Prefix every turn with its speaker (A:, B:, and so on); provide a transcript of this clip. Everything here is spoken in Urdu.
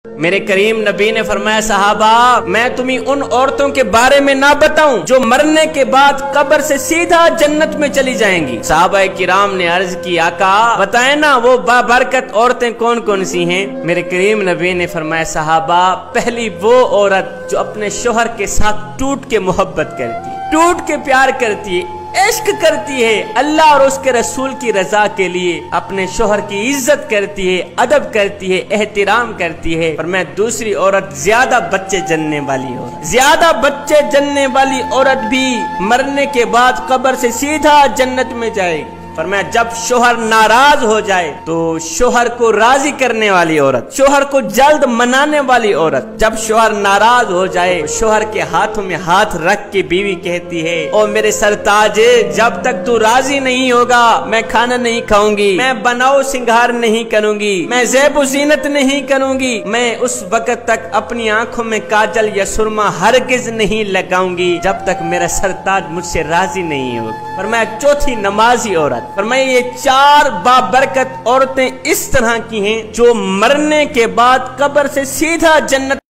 A: میرے کریم نبی نے فرمایا صحابہ میں تمہیں ان عورتوں کے بارے میں نہ بتاؤں جو مرنے کے بعد قبر سے سیدھا جنت میں چلی جائیں گی۔ صحابہ کرام نے عرض کی آقا بتائیں نا وہ بابرکت عورتیں کون کون سی ہیں؟ میرے کریم نبی نے فرمایا صحابہ پہلی وہ عورت جو اپنے شوہر کے ساتھ ٹوٹ کے محبت کرتی، ٹوٹ کے پیار کرتی ہے، عشق کرتی ہے، اللہ اور اس کے رسول کی رضا کے لیے اپنے شوہر کی عزت کرتی ہے، ادب کرتی ہے، احترام کرتی ہے۔ اور میں دوسری عورت زیادہ بچے جننے والی عورت، زیادہ بچے جننے والی عورت بھی مرنے کے بعد قبر سے سیدھا جنت میں جائے گی۔ فرمایا جب شوہر ناراض ہو جائے تو شوہر کو راضی کرنے والی عورت، شوہر کو جلد منانے والی عورت، جب شوہر ناراض ہو جائے شوہر کے ہاتھوں میں ہاتھ رکھ کے بیوی کہتی ہے او میرے سرتاج جب تک تو راضی نہیں ہوگا میں کھانا نہیں کھاؤں گی، میں بناؤ سنگھار نہیں کروں گی، میں زیب و زینت نہیں کروں گی، میں اس وقت تک اپنی آنکھوں میں کاجل یا سرما ہرگز نہیں لگاؤں گی جب تک میرا سرتاج مجھ سے راضی نہیں ہوگا۔ فرمایا چوتھی نمازی عورت۔ فرمایا یہ چار بابرکت عورتیں اس طرح کی ہیں جو مرنے کے بعد قبر سے سیدھا جنت